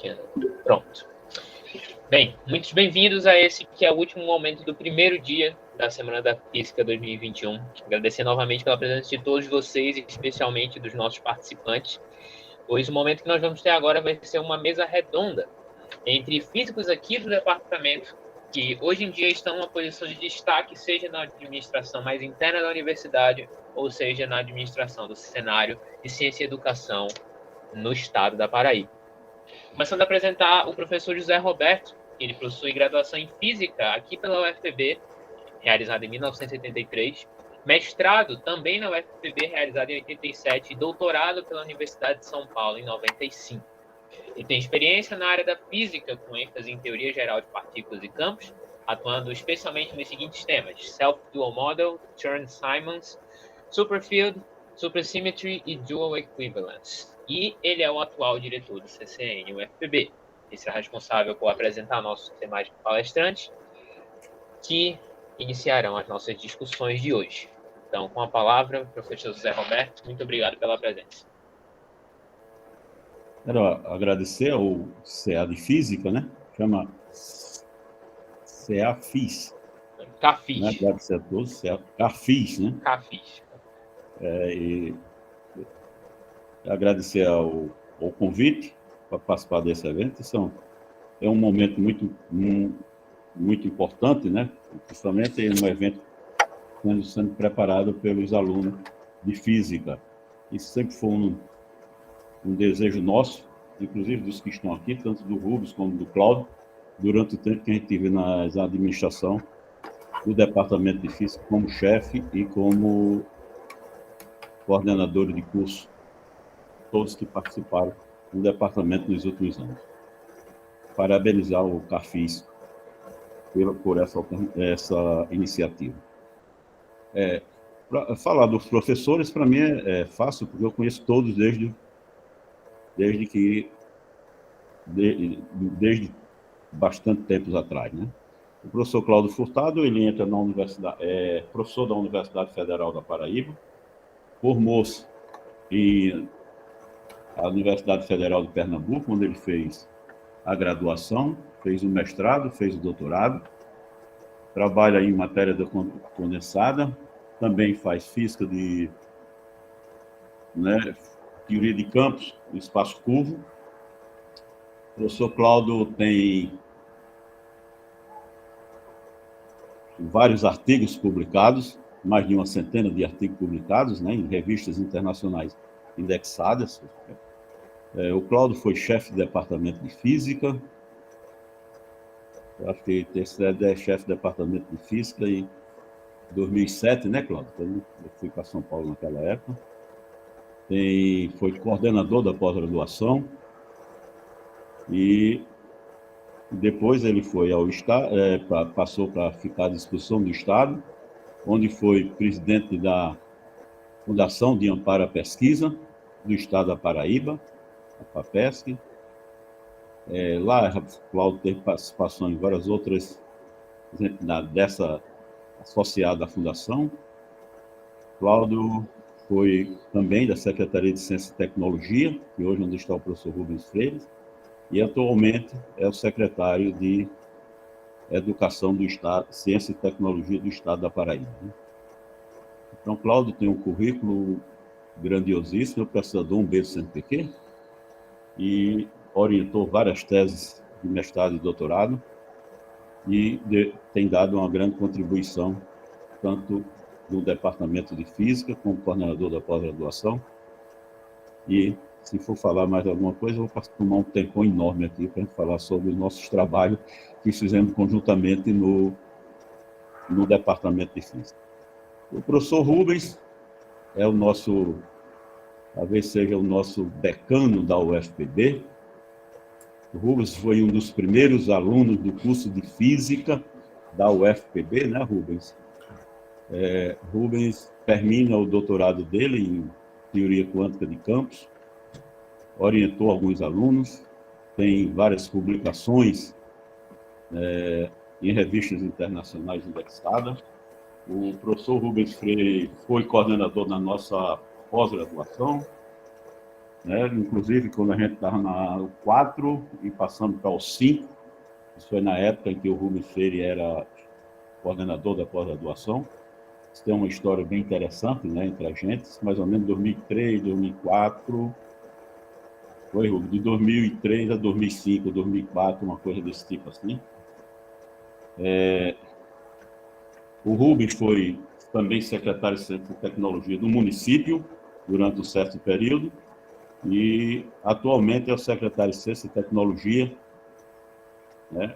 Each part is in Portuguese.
Cristiano. Pronto. Bem, muitos bem-vindos a esse que é o último momento do primeiro dia da Semana da Física 2021. Agradecer novamente pela presença de todos vocês, e especialmente dos nossos participantes. Pois o momento que nós vamos ter agora vai ser uma mesa redonda entre físicos aqui do departamento, que hoje em dia estão numa posição de destaque, seja na administração mais interna da universidade, ou seja na administração do cenário de ciência e educação no estado da Paraíba. Começando a apresentar o professor José Roberto. Ele possui graduação em Física aqui pela UFPB, realizada em 1983, mestrado também na UFPB, realizado em 87, e doutorado pela Universidade de São Paulo em 95. Ele tem experiência na área da física, com ênfase em teoria geral de partículas e campos, atuando especialmente nos seguintes temas: Self-Dual Model, Chern-Simons, Superfield, Supersymmetry e Dual Equivalence. E ele é o atual diretor do CCN UFPB. Ele será responsável por apresentar nossos demais palestrantes, que iniciarão as nossas discussões de hoje. Então, com a palavra, professor José Roberto, muito obrigado pela presença. Quero agradecer ao CA de Física, né? Chama CA FIS. CAFIS. Né? Agradecer a todos, CA CAFIS, né? CAFIS. E agradecer ao convite para participar desse evento. É um momento muito importante, né? Principalmente um evento sendo preparado pelos alunos de Física. Isso sempre foi um desejo nosso, inclusive dos que estão aqui, tanto do Rubens como do Cláudio, durante o tempo que a gente teve na administração do Departamento de Física como chefe e como coordenador de curso, todos que participaram do departamento nos últimos anos. Parabenizar o CAFIS por essa iniciativa. Falar dos professores, para mim, é fácil, porque eu conheço todos desde bastante tempos atrás, né? O professor Cláudio Furtado, ele entra na universidade, é professor da Universidade Federal da Paraíba, formou-se na Universidade Federal de Pernambuco, onde ele fez a graduação, fez o mestrado, fez o doutorado, trabalha em matéria de condensada, também faz física teoria de campos, do espaço curvo. O professor Cláudio tem vários artigos publicados, mais de uma centena de artigos publicados, né, em revistas internacionais indexadas. O Cláudio foi chefe de departamento de Física. Eu acho que é chefe de departamento de Física em 2007, né, Cláudio? Eu fui para São Paulo naquela época. Foi coordenador da pós-graduação e depois ele foi ao Estado, passou para ficar à disposição do Estado, onde foi presidente da Fundação de Amparo à Pesquisa do Estado da Paraíba, a FAPESC. Lá, Cláudio teve participação em várias outras dessa associada à Fundação. Cláudio foi também da Secretaria de Ciência e Tecnologia, que hoje onde está o professor Rubens Freire, e atualmente é o secretário de Educação do Estado, Ciência e Tecnologia do Estado da Paraíba. Então, Cláudio tem um currículo grandiosíssimo, é pesquisador CNPq, e orientou várias teses de mestrado e doutorado, e tem dado uma grande contribuição, tanto no Departamento de Física, como coordenador da pós-graduação. E, se for falar mais alguma coisa, eu vou tomar um tempão enorme aqui para a gente falar sobre os nossos trabalhos que fizemos conjuntamente no Departamento de Física. O professor Rubens é talvez seja o nosso decano da UFPB. O Rubens foi um dos primeiros alunos do curso de Física da UFPB, né, Rubens? Rubens termina o doutorado dele em Teoria Quântica de Campos, orientou alguns alunos, tem várias publicações em revistas internacionais indexadas. O professor Rubens Freire foi coordenador da nossa pós-graduação, né? Inclusive, quando a gente estava no 4 e passando para o 5, isso foi na época em que o Rubens Freire era coordenador da pós-graduação. Isso tem uma história bem interessante, né, entre a gente, mais ou menos 2003, 2004, foi, Rubens, de 2003 a 2005, 2004, uma coisa desse tipo assim. O Rubens foi também secretário de Ciência e Tecnologia do município durante um certo período e atualmente é o secretário de Ciência e Tecnologia, né,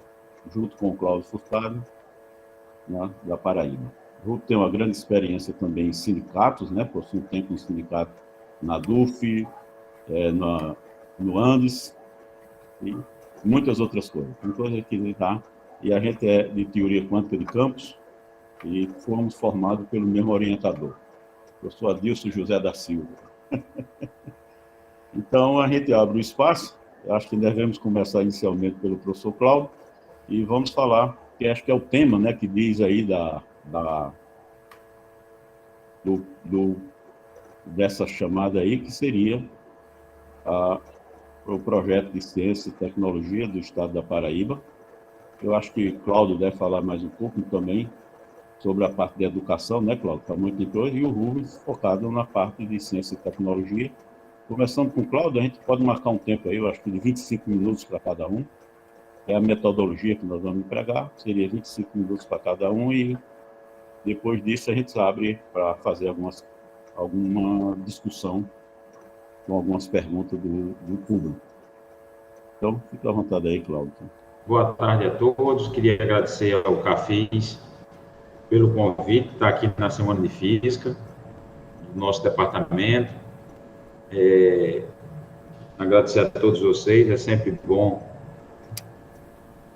junto com o Cláudio Furtado, né, da Paraíba. O Rubens tem uma grande experiência também em sindicatos, né, possui um tempo em sindicato na DUF, no Andes e muitas outras coisas. Tem coisa que ele dá. E a gente é de teoria quântica de campos e fomos formados pelo mesmo orientador, o professor Adilson José da Silva. Então, a gente abre o espaço. Eu acho que devemos começar inicialmente pelo professor Cláudio e vamos falar, que acho que é o tema, né, que diz aí dessa chamada aí, que seria o projeto de ciência e tecnologia do estado da Paraíba. Eu acho que Cláudio deve falar mais um pouco também sobre a parte de educação, né, Cláudio? Está muito em coisa, e o Rubens focado na parte de ciência e tecnologia. Começando com o Cláudio, a gente pode marcar um tempo aí, eu acho que de 25 minutos para cada um. É a metodologia que nós vamos empregar, seria 25 minutos para cada um, e depois disso a gente abre para fazer alguma discussão com algumas perguntas do público. Então, fica à vontade aí, Cláudio. Boa tarde a todos. Queria agradecer ao CAFIS pelo convite, estar aqui na Semana de Física, do nosso departamento. Agradecer a todos vocês, é sempre bom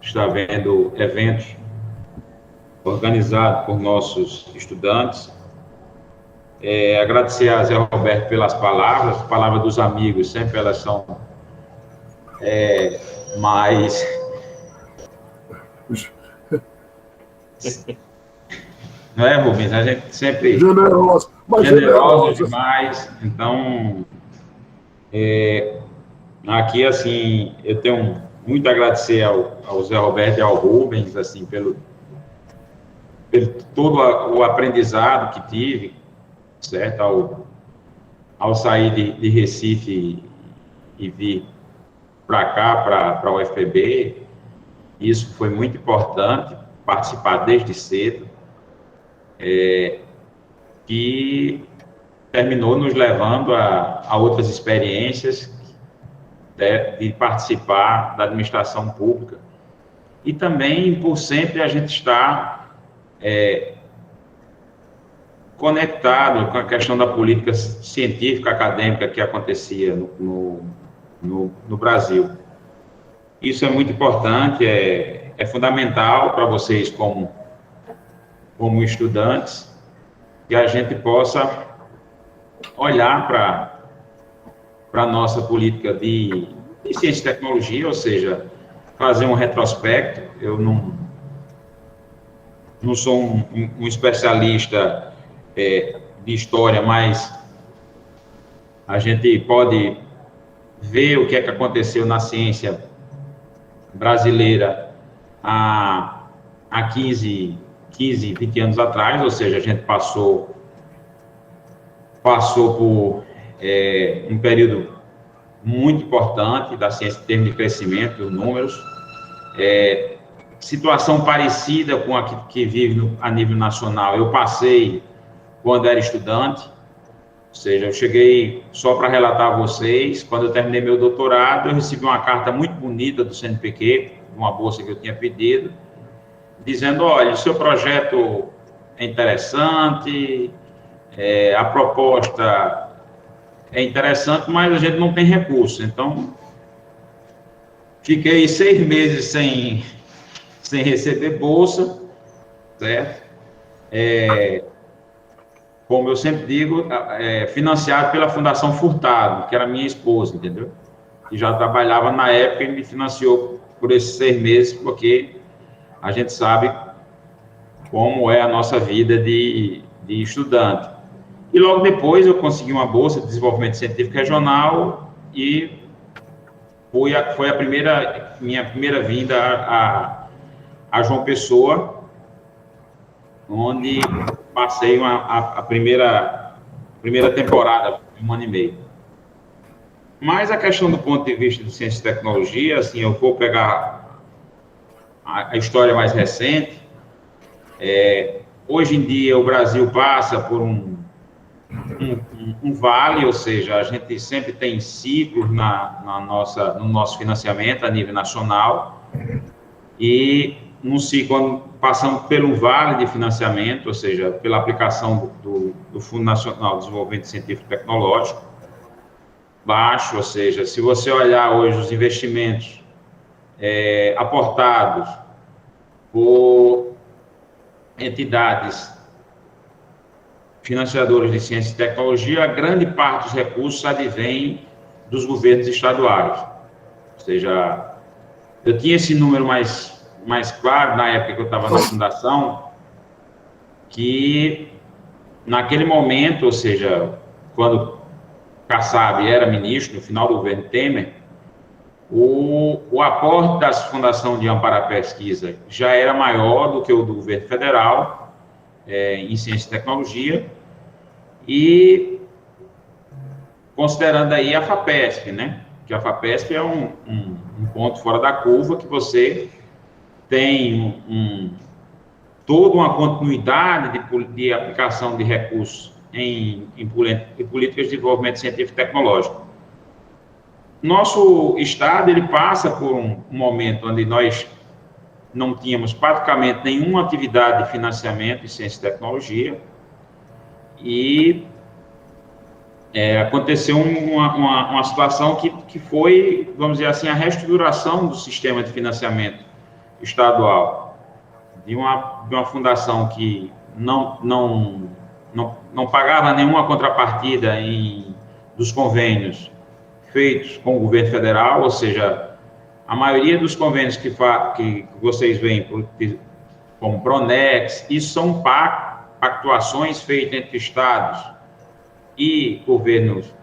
estar vendo eventos organizados por nossos estudantes. Agradecer a Zé Roberto pelas palavras dos amigos, sempre elas são mais... Não é, Rubens? A gente sempre... Generoso demais. Então, aqui, assim, eu tenho muito a agradecer ao Zé Roberto e ao Rubens, assim, pelo todo o aprendizado que tive, certo? Ao sair de Recife e vir para cá, para a UFPB, isso foi muito importante, participar desde cedo, que terminou nos levando a outras experiências de participar da administração pública. E também, por sempre, a gente está conectado com a questão da política científica, acadêmica que acontecia no Brasil. Isso é muito importante, é fundamental para vocês como estudantes, que a gente possa olhar para a nossa política de ciência e tecnologia, ou seja, fazer um retrospecto. Eu não sou um especialista de história, mas a gente pode ver o que é que aconteceu na ciência brasileira há 15, 20 anos atrás, ou seja, a gente passou por um período muito importante da ciência em termos de crescimento, dos números, situação parecida com a que vive a nível nacional. Eu passei quando era estudante, ou seja, eu cheguei, só para relatar a vocês, quando eu terminei meu doutorado, eu recebi uma carta muito bonita do CNPq, uma bolsa que eu tinha pedido, dizendo, olha, o seu projeto é interessante, a proposta é interessante, mas a gente não tem recurso. Então, fiquei 6 meses sem receber bolsa, certo? Como eu sempre digo, financiado pela Fundação Furtado, que era minha esposa, entendeu? Que já trabalhava na época e me financiou por esses 6 meses, porque a gente sabe como é a nossa vida de estudante. E logo depois eu consegui uma bolsa de desenvolvimento científico regional e foi a minha primeira vinda a João Pessoa, onde passei a primeira temporada, um ano e meio. Mas a questão do ponto de vista de ciência e tecnologia, assim, eu vou pegar a história mais recente. Hoje em dia, o Brasil passa por um vale, ou seja, a gente sempre tem ciclos no nosso financiamento a nível nacional, e num ciclo passamos pelo vale de financiamento, ou seja, pela aplicação do Fundo Nacional de Desenvolvimento Científico e Tecnológico, baixo, ou seja, se você olhar hoje os investimentos aportados por entidades financiadoras de ciência e tecnologia, a grande parte dos recursos advém dos governos estaduais. Ou seja, eu tinha esse número mais claro na época que eu estava na fundação, que naquele momento, ou seja, quando Kassab era ministro, no final do governo Temer, o aporte da Fundação de Amparo à Pesquisa já era maior do que o do governo federal, em ciência e tecnologia, e considerando aí a FAPESP, né? Que a FAPESP é um ponto fora da curva, que você tem toda uma continuidade de aplicação de recursos em políticas de desenvolvimento científico e tecnológico. Nosso estado, ele passa por um momento onde nós não tínhamos praticamente nenhuma atividade de financiamento em ciência e tecnologia, e aconteceu uma situação que foi, vamos dizer assim, a reestruturação do sistema de financiamento estadual, de uma fundação que não pagava nenhuma contrapartida dos convênios feitos com o governo federal, ou seja, a maioria dos convênios que vocês veem como Pronex, isso são pactuações feitas entre estados e governos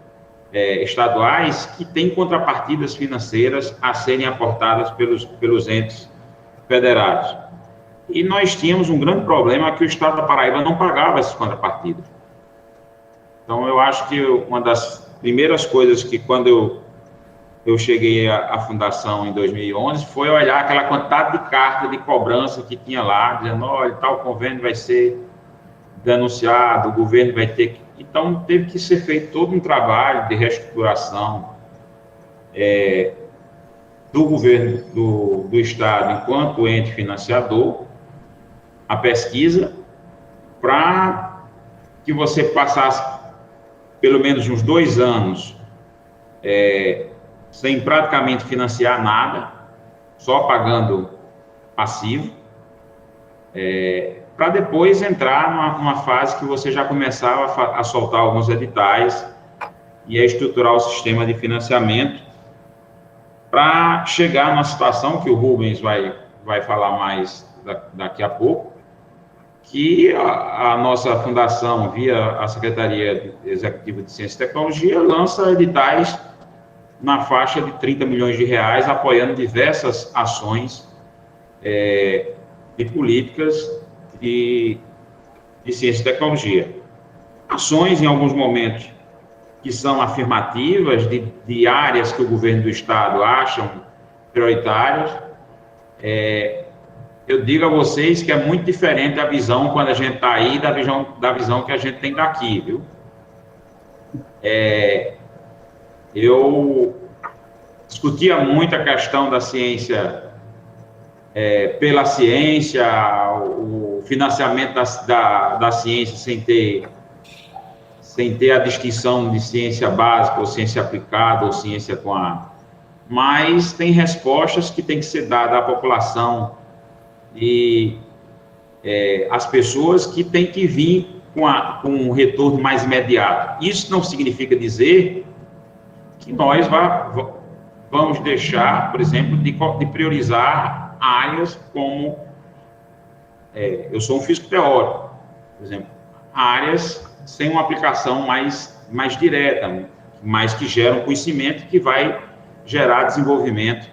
estaduais, que têm contrapartidas financeiras a serem aportadas pelos entes federados. E nós tínhamos um grande problema, que o estado da Paraíba não pagava essas contrapartidas. Então, eu acho que uma das primeiras coisas que, quando eu cheguei à fundação em 2011, foi olhar aquela quantidade de carta de cobrança que tinha lá, dizendo, olha, tal convênio vai ser denunciado, o governo vai ter que... Então, teve que ser feito todo um trabalho de reestruturação do governo do estado, enquanto ente financiador, a pesquisa, para que você passasse pelo menos uns 2 anos sem praticamente financiar nada, só pagando passivo, para depois entrar numa fase que você já começava a soltar alguns editais e a estruturar o sistema de financiamento, para chegar numa situação que o Rubens vai falar mais daqui a pouco, que a nossa fundação, via a Secretaria Executiva de Ciência e Tecnologia, lança editais na faixa de 30 milhões de reais, apoiando diversas ações de políticas de ciência e tecnologia. Ações, em alguns momentos, que são afirmativas de áreas que o governo do estado acham prioritárias. Eu digo a vocês que é muito diferente a visão quando a gente está aí da visão que a gente tem daqui, viu? Eu discutia muito a questão da ciência pela ciência, o financiamento da ciência sem ter a distinção de ciência básica ou ciência aplicada ou ciência mas tem respostas que têm que ser dadas à população e as pessoas que têm que vir com um retorno mais imediato. Isso não significa dizer que nós vamos deixar, por exemplo, de priorizar áreas como... eu sou um físico teórico, por exemplo, áreas sem uma aplicação mais direta, mas que geram conhecimento que vai gerar desenvolvimento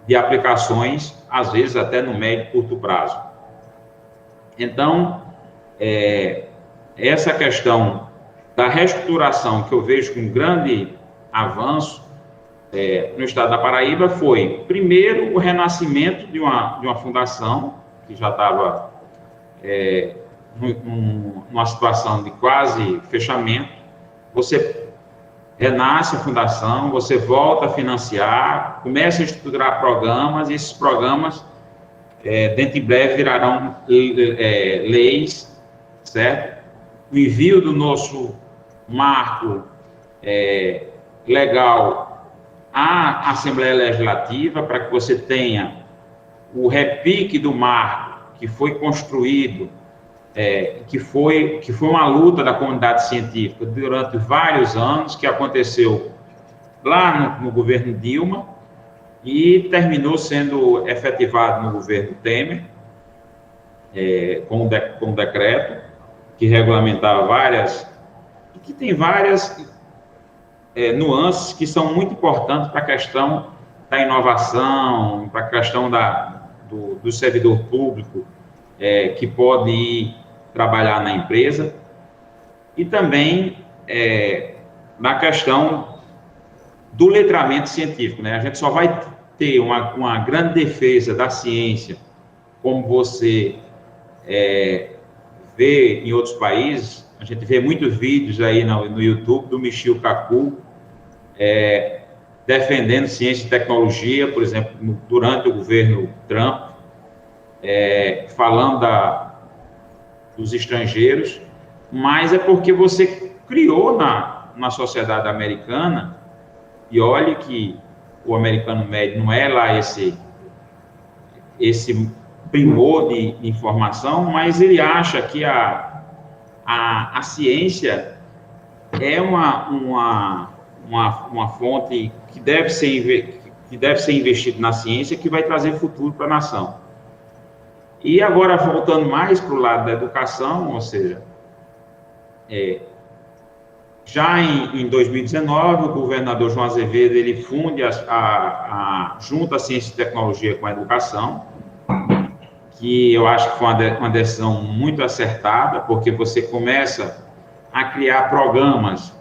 de aplicações, às vezes até no médio e curto prazo. Então, essa questão da reestruturação que eu vejo com grande avanço no estado da Paraíba foi, primeiro, o renascimento de uma fundação que já estava numa situação de quase fechamento. Você renasce a fundação, você volta a financiar, começa a estruturar programas, e esses programas, dentro em breve, virarão leis, certo? O envio do nosso marco legal à Assembleia Legislativa, para que você tenha o repique do marco que foi construído, que foi uma luta da comunidade científica durante vários anos, que aconteceu lá no governo Dilma e terminou sendo efetivado no governo Temer, com um decreto que regulamentava que tem várias nuances que são muito importantes para a questão da inovação, para a questão do servidor público que pode ir trabalhar na empresa, e também na questão do letramento científico, né? A gente só vai ter uma grande defesa da ciência, como você vê em outros países. A gente vê muitos vídeos aí no YouTube do Michio Kaku defendendo ciência e tecnologia, por exemplo, durante o governo Trump, falando dos estrangeiros, mas é porque você criou na sociedade americana, e olhe que o americano médio não é lá esse primor de informação, mas ele acha que a ciência é uma fonte que deve ser investido na ciência, que vai trazer futuro para a nação. E agora, voltando mais para o lado da educação, ou seja, já em 2019, o governador João Azevedo, ele funde junta a ciência e tecnologia com a educação, que eu acho que foi uma decisão muito acertada, porque você começa a criar programas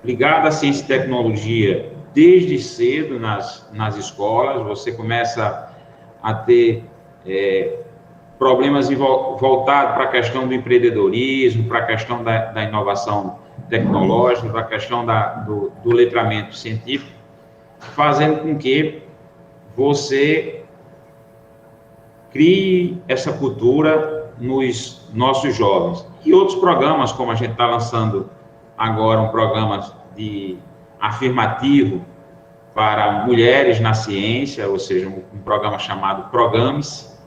ligados à ciência e tecnologia desde cedo nas escolas. Você começa a ter problemas voltados para a questão do empreendedorismo, para a questão da inovação tecnológica, para a questão do letramento científico, fazendo com que você crie essa cultura nos nossos jovens. E outros programas, como a gente está lançando agora um programa afirmativo para mulheres na ciência, ou seja, um programa chamado Programes.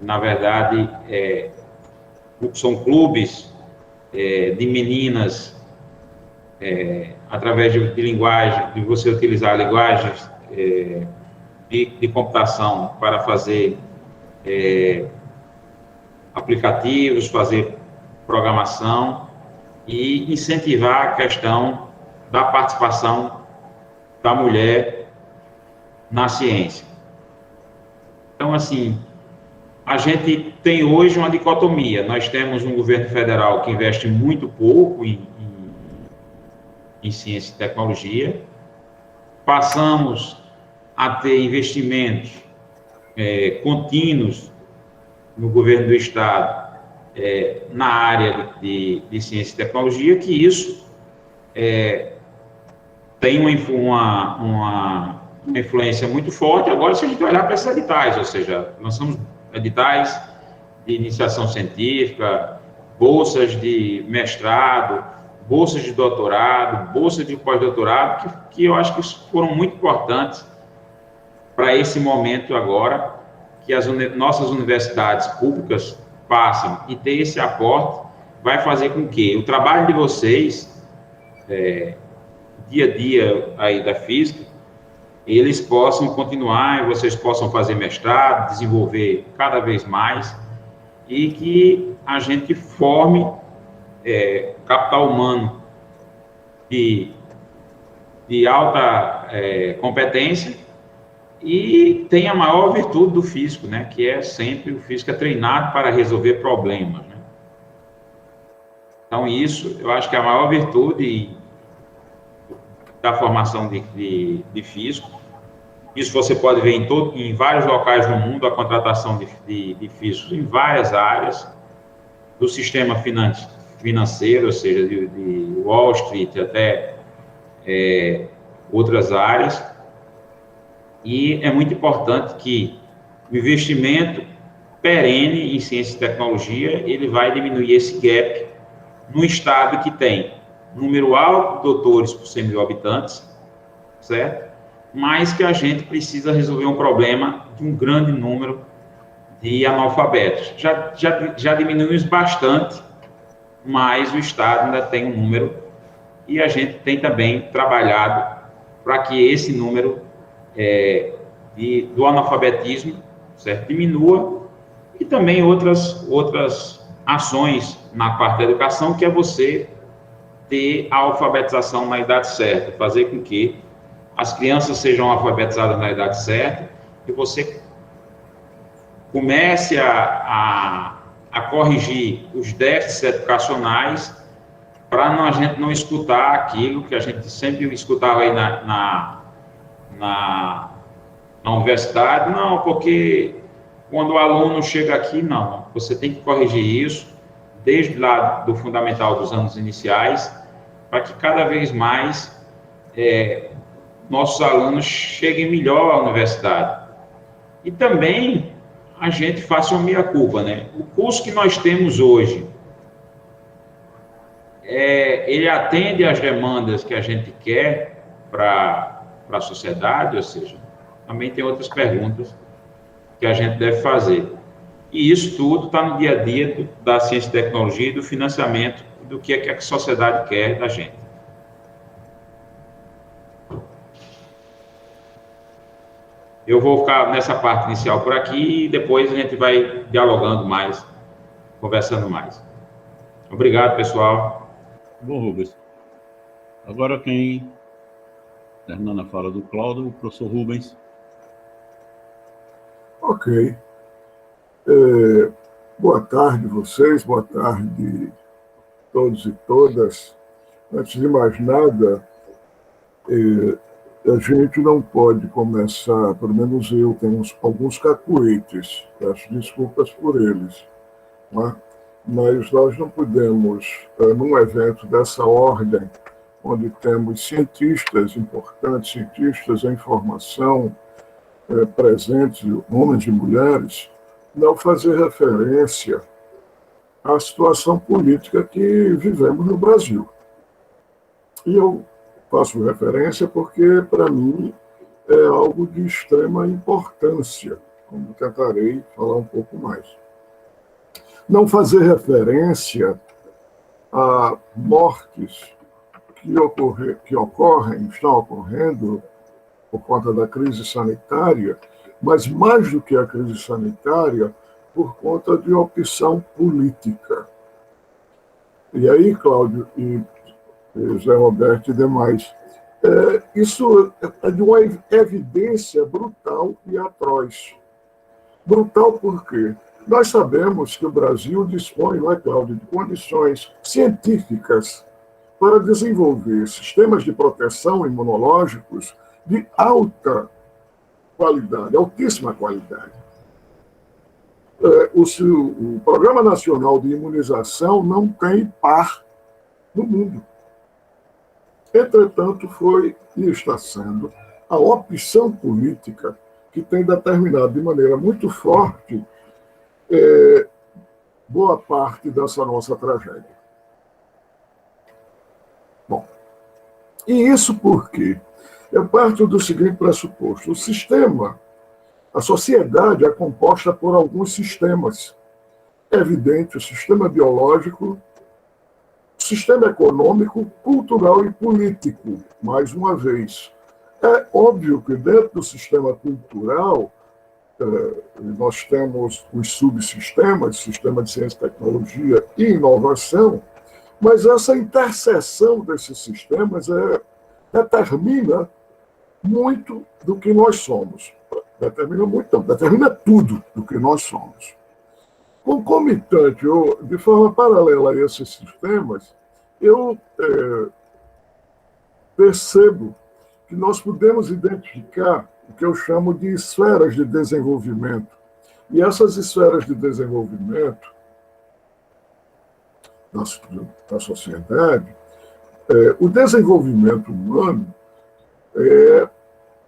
Na verdade, são clubes de meninas, através de linguagem, de você utilizar linguagens de computação para fazer aplicativos, fazer programação e incentivar a questão da participação da mulher na ciência. Então, assim, a gente tem hoje uma dicotomia. Nós temos um governo federal que investe muito pouco em ciência e tecnologia. Passamos a ter investimentos contínuos no governo do Estado na área de ciência e tecnologia, que isso tem uma influência muito forte. Agora, se a gente olhar para esses editais, ou seja, nós somos editais de iniciação científica, bolsas de mestrado, bolsas de doutorado, bolsas de pós-doutorado, que eu acho que foram muito importantes para esse momento agora, que as nossas universidades públicas passam, e ter esse aporte vai fazer com que o trabalho de vocês, dia a dia aí da física, eles possam continuar, e vocês possam fazer mestrado, desenvolver cada vez mais, e que a gente forme capital humano de alta competência, e tem a maior virtude do físico, né? Que é sempre, o físico é treinado para resolver problemas, né? Então, isso, eu acho que é a maior virtude da formação de físico. Isso você pode ver em vários locais do mundo, a contratação de físicos em várias áreas, do sistema financeiro, ou seja, de Wall Street até outras áreas. E é muito importante que o investimento perene em ciência e tecnologia, ele vai diminuir esse gap no estado que tem número alto de doutores por 100 mil habitantes, certo? Mas que a gente precisa resolver um problema de um grande número de analfabetos. Já diminuímos bastante, mas o estado ainda tem um número, e a gente tem também trabalhado para que esse número do analfabetismo, certo, diminua, e também outras ações na parte da educação, que é você ter a alfabetização na idade certa, fazer com que as crianças sejam alfabetizadas na idade certa, e você comece a corrigir os déficits educacionais, para a gente não escutar aquilo que a gente sempre escutava aí na universidade, não, porque quando o aluno chega aqui, não, você tem que corrigir isso desde lá do fundamental dos anos iniciais, para que cada vez mais nossos alunos cheguem melhor à universidade. E também a gente faça uma meia-culpa, né? O curso que nós temos hoje, ele atende às demandas que a gente quer para a sociedade, ou seja, também tem outras perguntas que a gente deve fazer. E isso tudo está no dia a dia da ciência e tecnologia e do financiamento, do que a sociedade quer da gente. Eu vou ficar nessa parte inicial por aqui, e depois a gente vai dialogando mais, conversando mais. Obrigado, pessoal. Bom, Rubens. Agora terminando a fala do Cláudio, o professor Rubens. Ok. Boa tarde vocês, boa tarde todos e todas. Antes de mais nada, a gente não pode começar, pelo menos eu tenho alguns cacuetes, peço desculpas por eles, né? Mas nós não podemos, num evento dessa ordem, onde temos cientistas importantes, cientistas em formação, presentes, homens e mulheres, não fazer referência à situação política que vivemos no Brasil. E eu faço referência porque, para mim, é algo de extrema importância, como tentarei falar um pouco mais. Não fazer referência a mortes que ocorrem, estão ocorrendo por conta da crise sanitária, mas mais do que a crise sanitária, por conta de opção política. E aí, Cláudio e José Roberto e demais, isso é de uma evidência brutal e atroz. Brutal por quê? Nós sabemos que o Brasil dispõe, não é, Cláudio, de condições científicas para desenvolver sistemas de proteção imunológicos de alta qualidade, altíssima qualidade. O Programa Nacional de Imunização não tem par no mundo. Entretanto, foi e está sendo a opção política que tem determinado de maneira muito forte boa parte dessa nossa tragédia. Bom, e isso por quê? Eu parto do seguinte pressuposto: o sistema, a sociedade é composta por alguns sistemas. É evidente, o sistema biológico, o sistema econômico, cultural e político, mais uma vez. É óbvio que dentro do sistema cultural, nós temos os subsistemas, sistema de ciência, tecnologia e inovação, Mas essa interseção desses sistemas determina muito do que nós somos. Determina muito, não, determina tudo do que nós somos. Concomitante, ou de forma paralela a esses sistemas, eu percebo que nós podemos identificar o que eu chamo de esferas de desenvolvimento. E essas esferas de desenvolvimento da sociedade, o desenvolvimento humano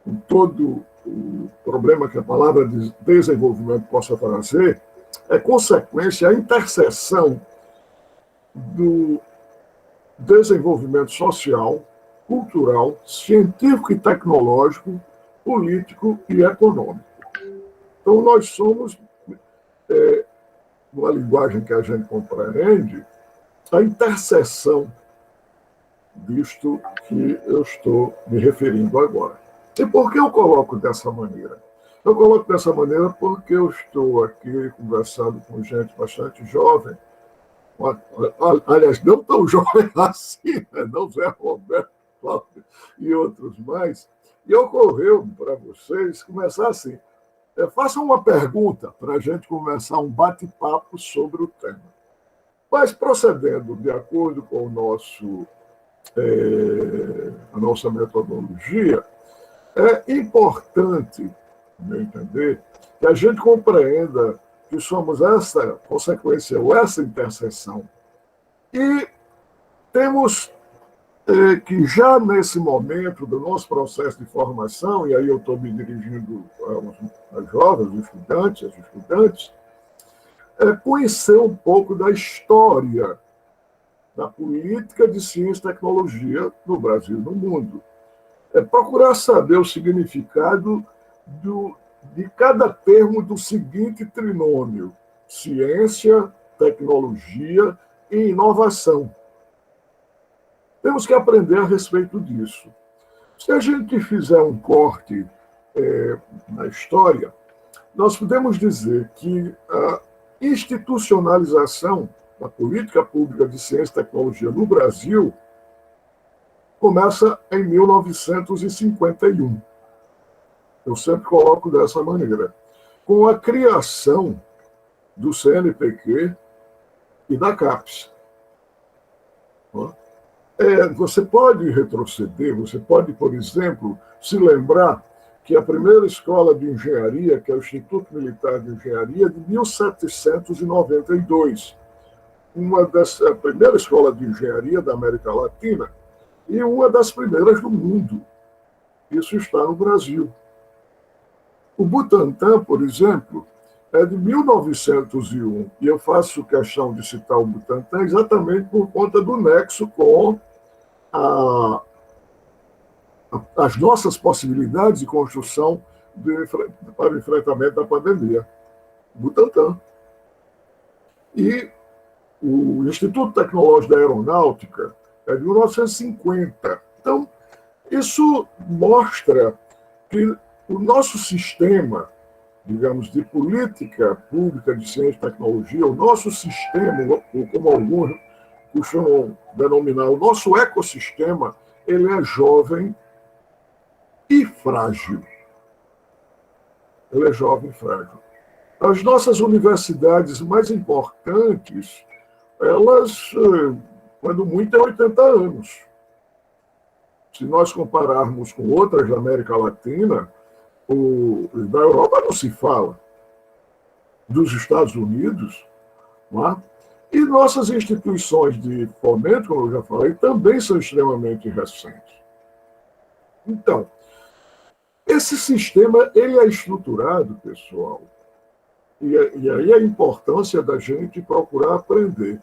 com todo o problema que a palavra de desenvolvimento possa trazer, é consequência, a interseção do desenvolvimento social, cultural, científico e tecnológico, político e econômico. Então, nós somos, numa linguagem que a gente compreende, a interseção disto que eu estou me referindo agora. E por que eu coloco dessa maneira? Eu coloco dessa maneira porque eu estou aqui conversando com gente bastante jovem, aliás, não tão jovem assim, né? Não Zé Roberto, Cláudio e outros mais, e ocorreu para vocês começar assim, façam uma pergunta para a gente começar um bate-papo sobre o tema. Mas procedendo de acordo com a nossa metodologia, é importante, no meu entender, que a gente compreenda que somos essa consequência ou essa interseção. E temos que já nesse momento do nosso processo de formação, e aí eu estou me dirigindo aos jovens, aos estudantes, conhecer um pouco da história da política de ciência e tecnologia no Brasil e no mundo. Procurar saber o significado de cada termo do seguinte trinômio: ciência, tecnologia e inovação. Temos que aprender a respeito disso. Se a gente fizer um corte na história, nós podemos dizer que a institucionalização da política pública de ciência e tecnologia no Brasil começa em 1951. Eu sempre coloco dessa maneira. Com a criação do CNPq e da CAPES. Você pode retroceder, você pode, por exemplo, se lembrar que a primeira escola de engenharia, que é o Instituto Militar de Engenharia, de 1792, a primeira escola de engenharia da América Latina e uma das primeiras do mundo. Isso está no Brasil. O Butantan, por exemplo, é de 1901, e eu faço questão de citar o Butantan exatamente por conta do nexo com as nossas possibilidades de construção para o enfrentamento da pandemia. Butantan. E o Instituto Tecnológico da Aeronáutica é de 1950. Então, isso mostra que o nosso sistema, digamos, de política pública de ciência e tecnologia, o nosso sistema, ou como alguns costumam denominar, o nosso ecossistema, ele é jovem e frágil. Ele é jovem e frágil. As nossas universidades mais importantes, elas, quando muito, têm 80 anos. Se nós compararmos com outras da América Latina, da Europa não se fala, dos Estados Unidos, não é? E nossas instituições de fomento, como eu já falei, também são extremamente recentes. Então, esse sistema ele é estruturado, pessoal, e aí a importância da gente procurar aprender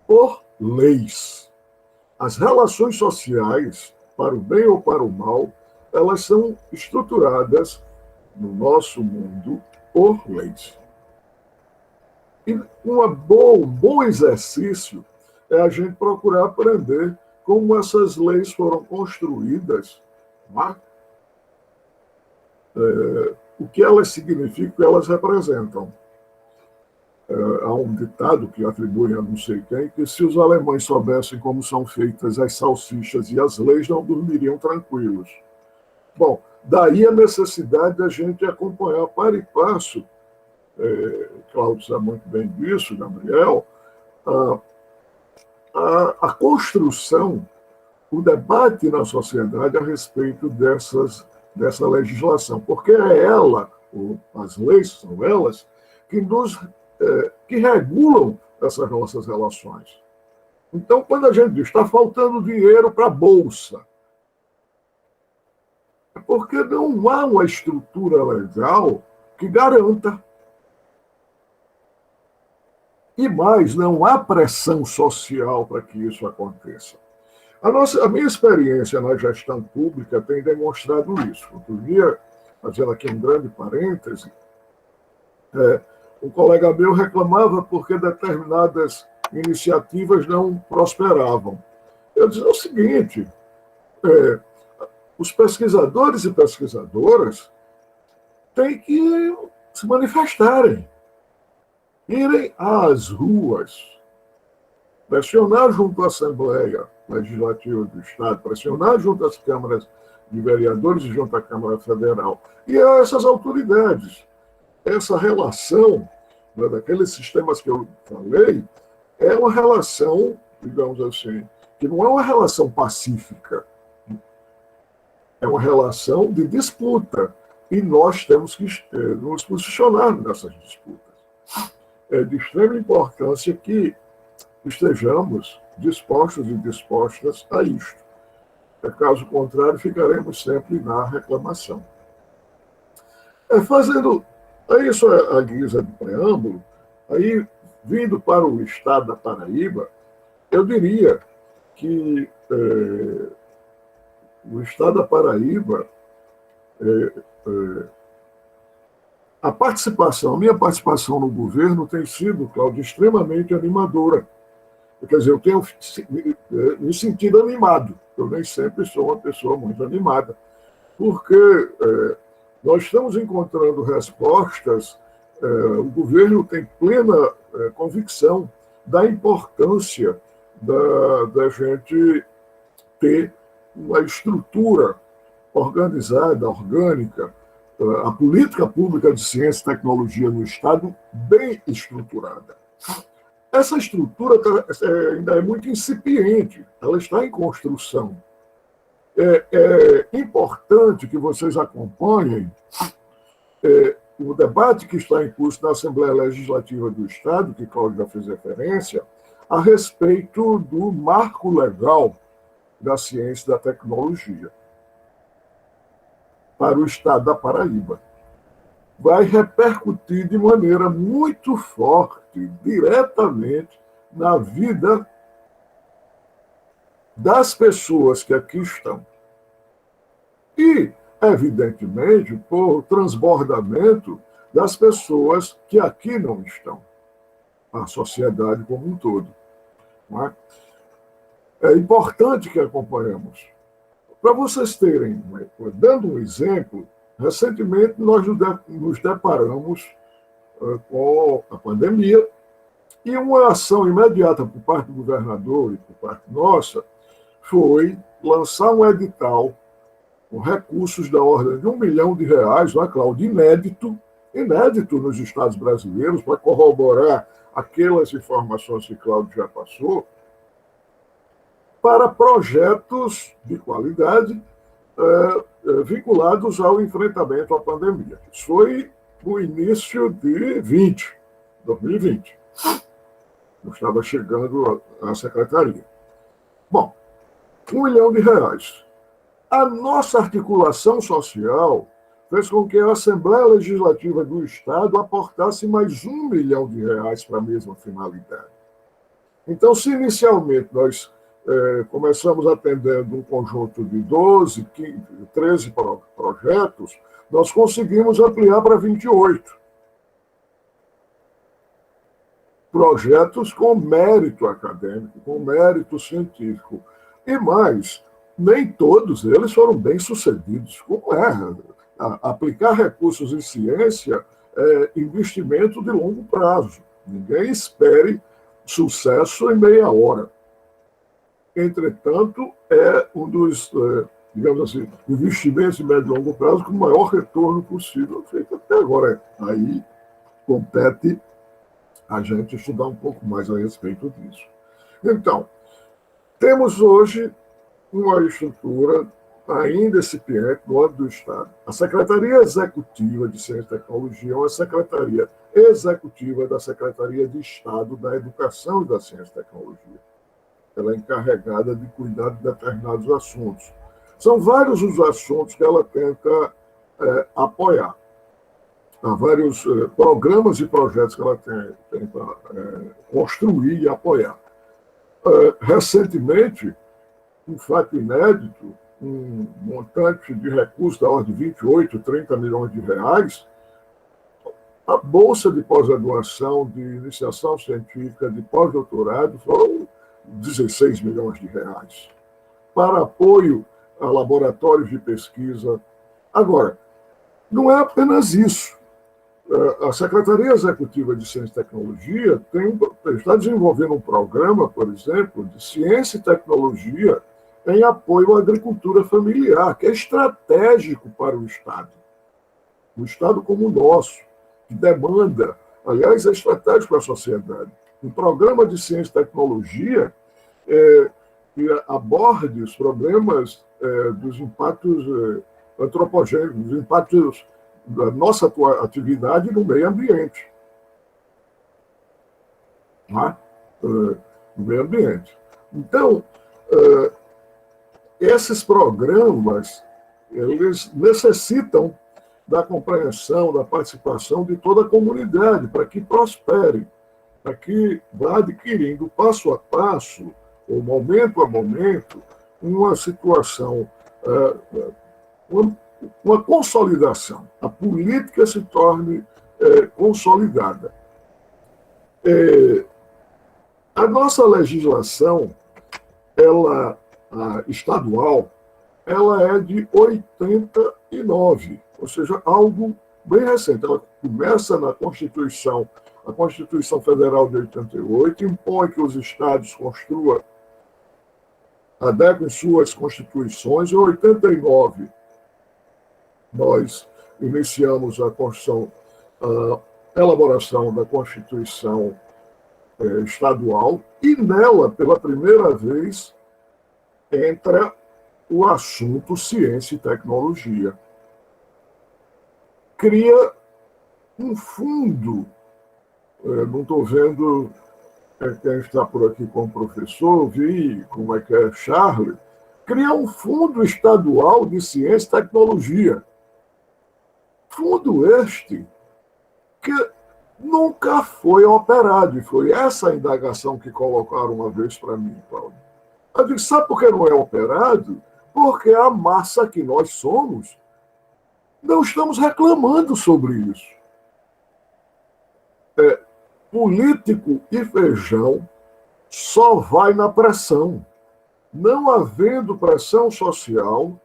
por leis. As relações sociais, para o bem ou para o mal, elas são estruturadas no nosso mundo por leis. E um bom exercício é a gente procurar aprender como essas leis foram construídas, não é? O que elas significam, o que elas representam. há um ditado que atribuem a não sei quem, que se os alemães soubessem como são feitas as salsichas e as leis, não dormiriam tranquilos. Bom, daí a necessidade da gente acompanhar para e passo, Cláudio sabe muito bem disso, Gabriel, a construção, o debate na sociedade a respeito dessa legislação, porque é ela, as leis são elas, que regulam essas nossas relações. Então, quando a gente diz está faltando dinheiro para a Bolsa, é porque não há uma estrutura legal que garanta. E mais, não há pressão social para que isso aconteça. A minha experiência na gestão pública tem demonstrado isso. Outro dia, fazendo aqui um grande parêntese, um colega meu reclamava porque determinadas iniciativas não prosperavam. Eu dizia o seguinte, os pesquisadores e pesquisadoras têm que se manifestarem, irem às ruas, pressionar junto à Assembleia Legislativa do Estado, pressionar junto às câmaras de vereadores e junto à Câmara Federal, e a essas autoridades. Essa relação, daqueles sistemas que eu falei, é uma relação, digamos assim, que não é uma relação pacífica, é uma relação de disputa, e nós temos que nos posicionar nessas disputas. É de extrema importância que estejamos dispostos e dispostas a isto. Caso contrário, ficaremos sempre na reclamação. Fazendo isso a guisa de preâmbulo, aí, vindo para o estado da Paraíba, eu diria que o estado da Paraíba, a minha participação no governo tem sido, Cláudio, extremamente animadora. Quer dizer, eu tenho me sentido animado. Eu nem sempre sou uma pessoa muito animada, porque nós estamos encontrando respostas, o governo tem plena convicção da importância da gente ter uma estrutura organizada, orgânica, a política pública de ciência e tecnologia no Estado bem estruturada. Essa estrutura ainda é muito incipiente, ela está em construção. É importante que vocês acompanhem o debate que está em curso na Assembleia Legislativa do Estado, que Cláudio já fez referência, a respeito do marco legal da ciência e da tecnologia para o Estado da Paraíba. Vai repercutir de maneira muito forte, diretamente, na vida das pessoas que aqui estão. E, evidentemente, por transbordamento das pessoas que aqui não estão, a sociedade como um todo. Não é? É importante que acompanhemos. Para vocês terem, dando um exemplo, recentemente nós nos deparamos com a pandemia e uma ação imediata por parte do governador e por parte nossa foi lançar um edital com recursos da ordem de R$1 milhão, não é, Cláudio? Inédito nos estados brasileiros, para corroborar aquelas informações que Cláudio já passou, para projetos de qualidade vinculados ao enfrentamento à pandemia. Isso foi no início de 2020. Eu estava chegando à secretaria. Bom, R$1 milhão. A nossa articulação social fez com que a Assembleia Legislativa do Estado aportasse mais R$1 milhão para a mesma finalidade. Então, se inicialmente nós começamos atendendo um conjunto de 12, 15, 13 projetos, nós conseguimos ampliar para 28. Projetos com mérito acadêmico, com mérito científico. E mais, nem todos eles foram bem-sucedidos. Como é? Aplicar recursos em ciência é investimento de longo prazo. Ninguém espere sucesso em meia hora. Entretanto, é um dos, digamos assim, investimentos de médio e longo prazo com o maior retorno possível feito até agora. Aí compete a gente estudar um pouco mais a respeito disso. Então, temos hoje uma estrutura ainda incipiente no âmbito do Estado. A Secretaria Executiva de Ciência e Tecnologia é uma secretaria executiva da Secretaria de Estado da Educação e da Ciência e Tecnologia. Ela é encarregada de cuidar de determinados assuntos. São vários os assuntos que ela tenta apoiar. Há vários programas e projetos que ela tenta construir e apoiar. Recentemente, um fato inédito, um montante de recursos da ordem de 28, 30 milhões de reais, a Bolsa de Pós-Graduação, de Iniciação Científica, de Pós-Doutorado, foram 16 milhões de reais, para apoio a laboratórios de pesquisa. Agora, não é apenas isso. A Secretaria Executiva de Ciência e Tecnologia está desenvolvendo um programa, por exemplo, de ciência e tecnologia em apoio à agricultura familiar, que é estratégico para o Estado. O Estado como o nosso, que demanda, aliás, é estratégico para a sociedade. Um programa de ciência e tecnologia que aborde os problemas dos impactos antropogênicos, dos impactos da nossa atividade no meio ambiente. No meio ambiente. Então, esses programas, eles necessitam da compreensão, da participação de toda a comunidade, para que prospere, para que vá adquirindo passo a passo, ou momento a momento, uma situação, uma consolidação. A política se torne consolidada. A nossa legislação, a estadual, ela é de 89, ou seja, algo bem recente. Ela começa na Constituição, a Constituição Federal de 88, impõe que os estados construam, adequem suas constituições. Em 89, nós iniciamos a construção, a elaboração da Constituição estadual, e nela, pela primeira vez, entra o assunto ciência e tecnologia. Cria um fundo, não estou vendo quem está por aqui como professor, vi como é que é Charles, cria um fundo estadual de ciência e tecnologia. Fundo este que nunca foi operado, e foi essa a indagação que colocaram uma vez para mim, Paulo. Eu disse, sabe por que não é operado? Porque a massa que nós somos, não estamos reclamando sobre isso. Político e feijão só vai na pressão. Não havendo pressão social,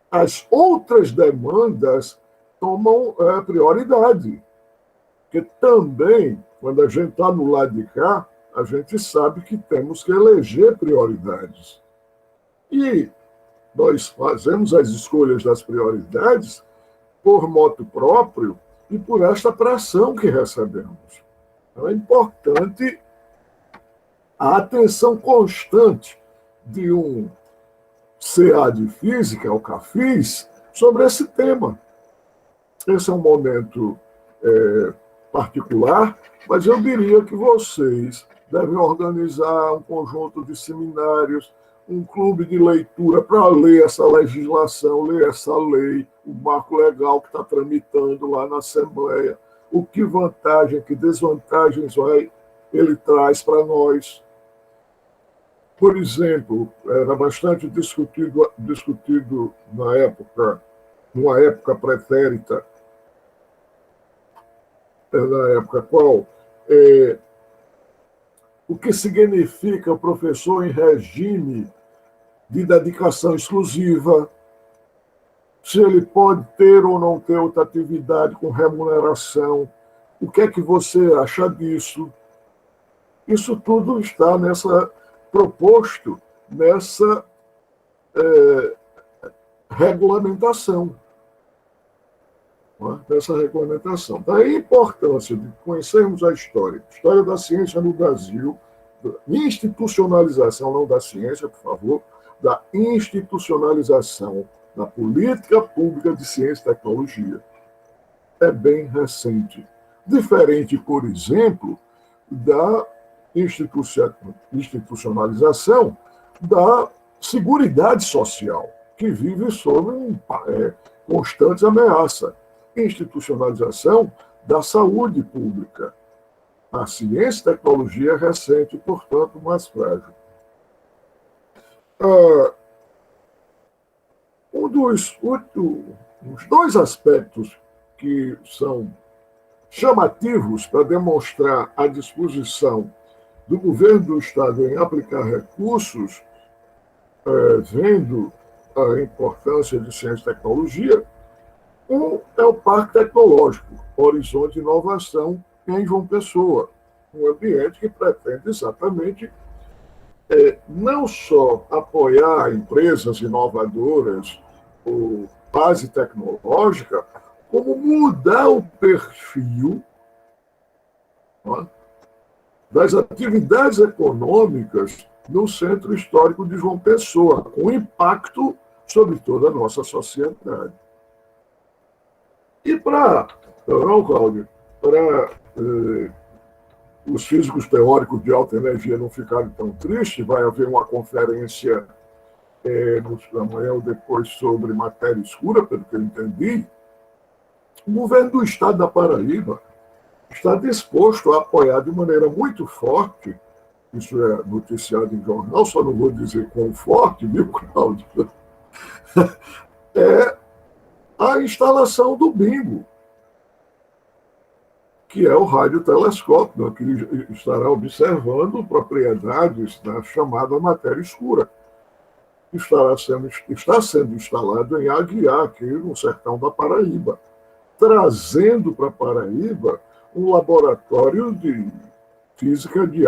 as outras demandas tomam prioridade. Porque também, quando a gente está no lado de cá, a gente sabe que temos que eleger prioridades. E nós fazemos as escolhas das prioridades por moto próprio e por esta pressão que recebemos. Então, é importante a atenção constante de um CA de Física, o CAFIS, sobre esse tema. Esse é um momento particular, mas eu diria que vocês devem organizar um conjunto de seminários, um clube de leitura para ler essa legislação, ler essa lei, o marco legal que está tramitando lá na Assembleia, o que vantagem, que desvantagens ele traz para nós. Por exemplo, era bastante discutido na época, numa época pretérita, na época qual, o que significa o professor em regime de dedicação exclusiva, se ele pode ter ou não ter outra atividade com remuneração. O que é que você acha disso? Isso tudo está proposto nessa regulamentação. Dessa regulamentação. Daí a importância de conhecermos a história da ciência no Brasil, da institucionalização, não da ciência, por favor, da institucionalização da política pública de ciência e tecnologia. É bem recente. Diferente, por exemplo, da institucionalização da Seguridade Social, que vive sob constante ameaça. Institucionalização da saúde pública. A ciência e tecnologia é recente, portanto, mais frágil. Os dois aspectos que são chamativos para demonstrar a disposição do governo do Estado em aplicar recursos, vendo a importância de ciência e tecnologia. Um é o Parque Tecnológico, Horizonte de Inovação, em João Pessoa, um ambiente que pretende exatamente não só apoiar empresas inovadoras ou base tecnológica, como mudar o perfil das atividades econômicas no Centro Histórico de João Pessoa, com impacto sobre toda a nossa sociedade. E para os físicos teóricos de alta energia não ficarem tão tristes, vai haver uma conferência amanhã ou depois sobre matéria escura, pelo que eu entendi. O governo do Estado da Paraíba está disposto a apoiar de maneira muito forte, isso é noticiado em jornal, só não vou dizer quão forte, viu, Cláudio? A instalação do bingo, que é o radiotelescópio, que estará observando propriedades da chamada matéria escura. Está sendo instalado em Aguiar, aqui no sertão da Paraíba, trazendo para a Paraíba um laboratório de física de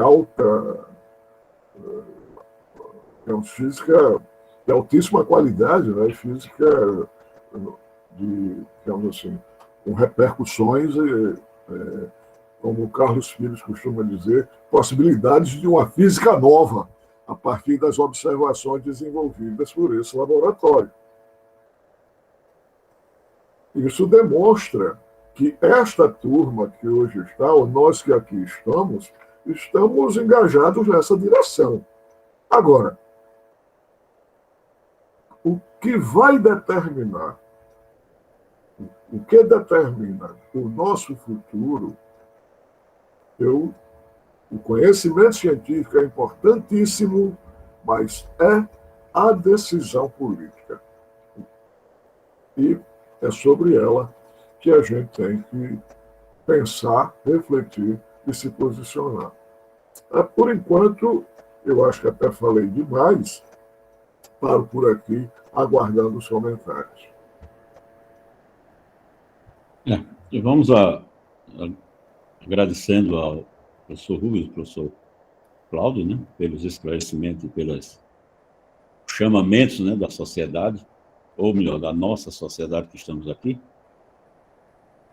física de altíssima qualidade, né? Física digamos assim, com repercussões, como o Carlos Filhos costuma dizer, possibilidades de uma física nova, a partir das observações desenvolvidas por esse laboratório. Isso demonstra que esta turma que hoje está, ou nós que aqui estamos engajados nessa direção. Agora, o que determina o nosso futuro, o conhecimento científico é importantíssimo, mas é a decisão política. E é sobre ela que a gente tem que pensar, refletir e se posicionar. Por enquanto, eu acho que até falei demais, paro por aqui, aguardando os comentários. E vamos agradecendo ao professor Rubens, ao professor Cláudio, né, pelos esclarecimentos e pelos chamamentos, né, da sociedade, ou melhor, da nossa sociedade que estamos aqui.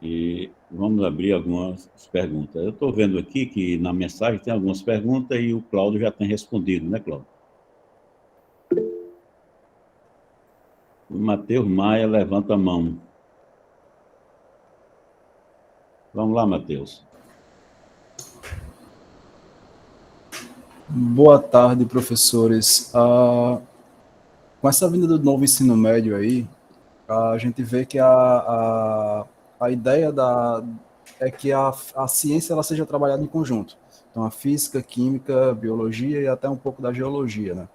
E vamos abrir algumas perguntas. Eu estou vendo aqui que na mensagem tem algumas perguntas e o Cláudio já tem respondido, né, Cláudio? O Matheus Maia levanta a mão. Vamos lá, Matheus. Boa tarde, professores. Com essa vinda do novo ensino médio aí, a gente vê que a ideia é que a ciência ela seja trabalhada em conjunto. Então, a física, química, biologia e até um pouco da geologia, né?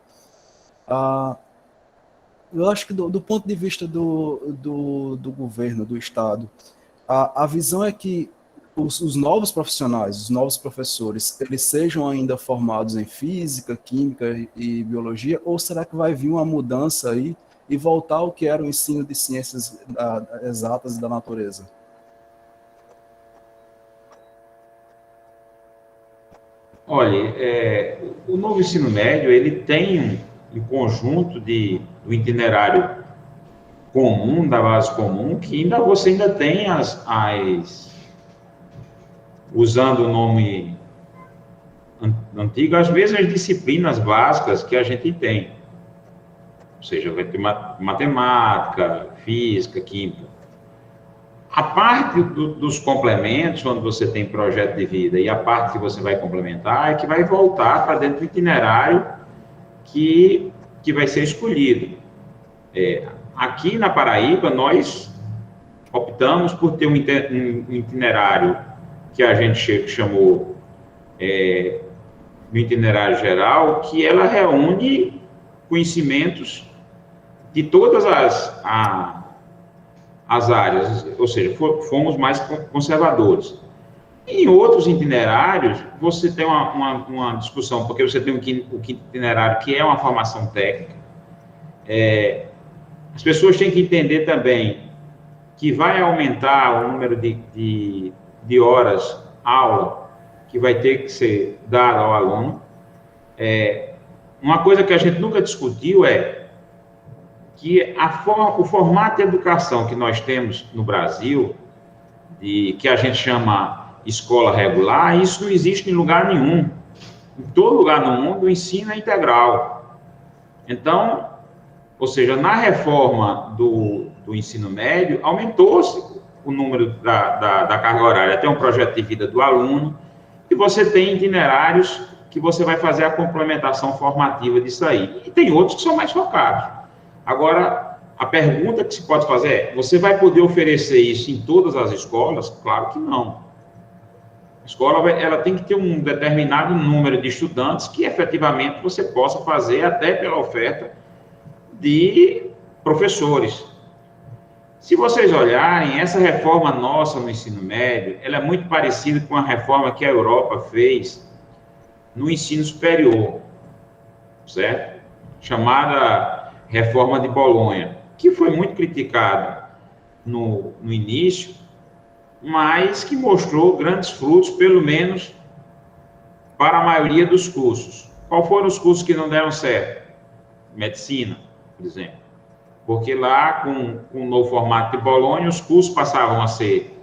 Eu acho que do ponto de vista do governo, do Estado, a visão é que os novos profissionais, os novos professores, eles sejam ainda formados em física, química e biologia, ou será que vai vir uma mudança aí e voltar ao que era o ensino de ciências exatas e da natureza? Olha, o novo ensino médio, ele tem um conjunto do itinerário comum, da base comum, que você ainda tem usando o nome antigo, as mesmas disciplinas básicas que a gente tem. Ou seja, vai ter matemática, física, química. A parte dos complementos, onde você tem projeto de vida, e a parte que você vai complementar, é que vai voltar para dentro do itinerário que vai ser escolhido. Aqui na Paraíba, nós optamos por ter um itinerário que a gente chamou do itinerário geral, que ela reúne conhecimentos de todas as áreas, ou seja, fomos mais conservadores. Em outros itinerários, você tem uma discussão, porque você tem o quinto itinerário, que é uma formação técnica. As pessoas têm que entender também que vai aumentar o número de horas aula que vai ter que ser dado ao aluno. Uma coisa que a gente nunca discutiu é que o formato de educação que nós temos no Brasil, que a gente chama escola regular, isso não existe em lugar nenhum. Em todo lugar no mundo, o ensino é integral. Então, ou seja, na reforma do ensino médio, aumentou-se o número da carga horária. Tem um projeto de vida do aluno, e você tem itinerários que você vai fazer a complementação formativa disso aí. E tem outros que são mais focados. Agora, a pergunta que se pode fazer é, você vai poder oferecer isso em todas as escolas? Claro que não. A escola ela tem que ter um determinado número de estudantes que, efetivamente, você possa fazer até pela oferta de professores. Se vocês olharem, essa reforma nossa no ensino médio, ela é muito parecida com a reforma que a Europa fez no ensino superior, certo? Chamada Reforma de Bolonha, que foi muito criticada no início, mas que mostrou grandes frutos, pelo menos para a maioria dos cursos. Qual foram os cursos que não deram certo? Medicina, por exemplo. Porque lá, com o novo formato de Bolonha, os cursos passavam a ser,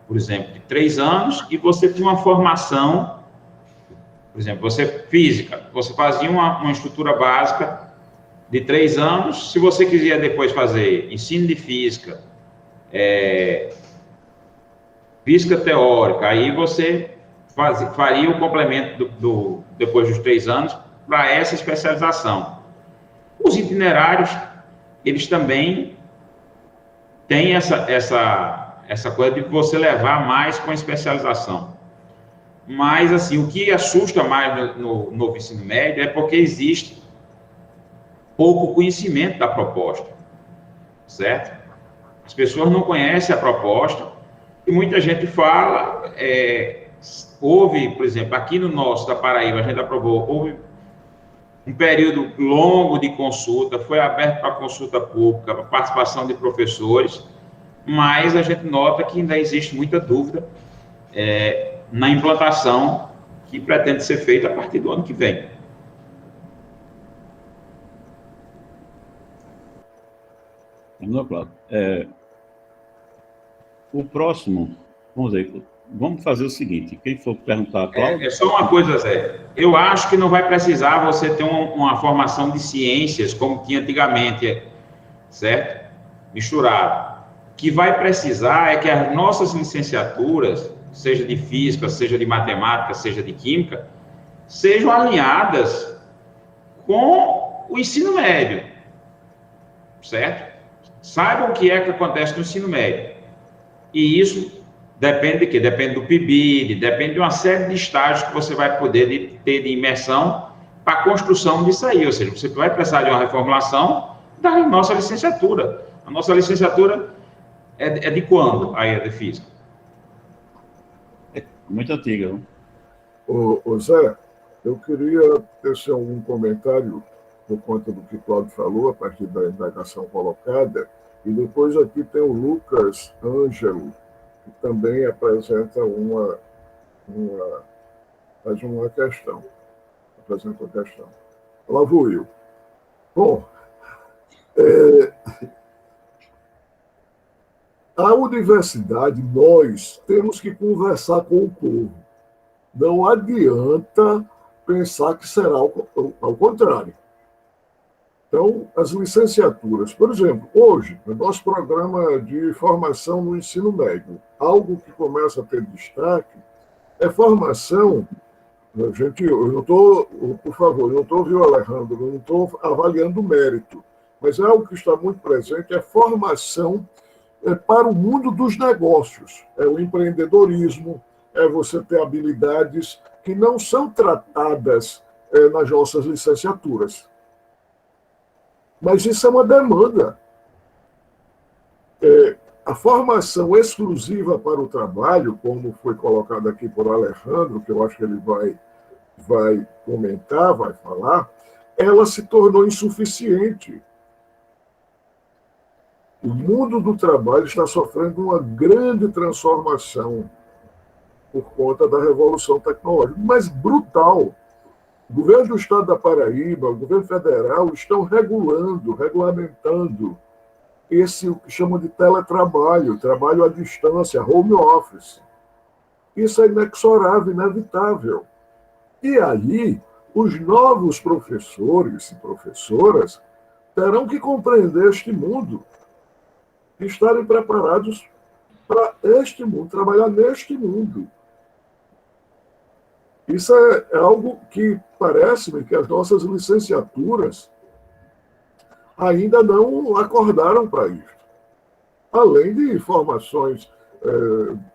por exemplo, de 3 anos, e você tinha uma formação, por exemplo, física, você fazia uma estrutura básica de 3 anos. Se você quiser depois fazer ensino de física, física teórica, aí você faria o complemento depois dos 3 anos para essa especialização. Os itinerários, eles também têm essa coisa de você levar mais com a especialização. Mas, assim, o que assusta mais no novo ensino médio é porque existe pouco conhecimento da proposta, certo? As pessoas não conhecem a proposta e muita gente fala, houve, por exemplo, aqui no nosso, da Paraíba, a gente aprovou, houve um período longo de consulta, foi aberto para consulta pública, para participação de professores, mas a gente nota que ainda existe muita dúvida na implantação que pretende ser feita a partir do ano que vem. Não, claro. O próximo, vamos fazer o seguinte, quem for perguntar a Cláudia... É só uma coisa, Zé, eu acho que não vai precisar você ter uma formação de ciências como tinha antigamente, certo? Misturado. O que vai precisar é que as nossas licenciaturas, seja de física, seja de matemática, seja de química, sejam alinhadas com o ensino médio, certo? Saibam o que é que acontece no ensino médio. E isso depende de quê? Depende do PIBID, depende de uma série de estágios que você vai poder ter de imersão para a construção disso aí. Ou seja, você vai precisar de uma reformulação da nossa licenciatura. A nossa licenciatura é de quando, aí, de física? Muito antiga, não? Ô Zé, eu queria tecer algum comentário por conta do que o Cláudio falou, a partir da indagação colocada, e depois aqui tem o Lucas Ângelo, que também apresenta uma faz uma questão, apresenta uma questão. Lá vou eu. Bom, a universidade, nós temos que conversar com o povo. Não adianta pensar que será ao contrário. Então, as licenciaturas, por exemplo, hoje, no nosso programa de formação no ensino médio, algo que começa a ter destaque é formação. Gente, eu não estou, por favor, eu não estou, viu, Alejandro, eu não estou avaliando o mérito, mas é algo que está muito presente, é formação para o mundo dos negócios, é o empreendedorismo, é você ter habilidades que não são tratadas nas nossas licenciaturas. Mas isso é uma demanda. A formação exclusiva para o trabalho, como foi colocado aqui por Alejandro, que eu acho que ele vai comentar, vai falar, ela se tornou insuficiente. O mundo do trabalho está sofrendo uma grande transformação por conta da revolução tecnológica, mas brutal. O governo do estado da Paraíba, o governo federal estão regulamentando esse o que chamam de teletrabalho, trabalho à distância, home office. Isso é inexorável, inevitável. E aí, os novos professores e professoras terão que compreender este mundo e estarem preparados para este mundo, trabalhar neste mundo. Isso é algo que parece-me que as nossas licenciaturas ainda não acordaram para isso. Além de formações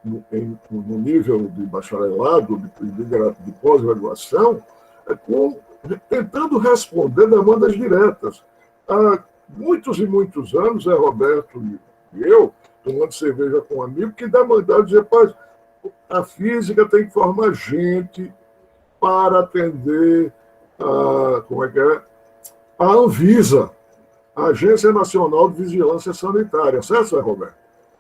no nível de bacharelado, de pós-graduação, tentando responder demandas diretas. Há muitos e muitos anos, Roberto e eu, tomando cerveja com um amigo, que demandaram dizer, a física tem que formar gente para atender a Anvisa, a Agência Nacional de Vigilância Sanitária. Certo, Roberto?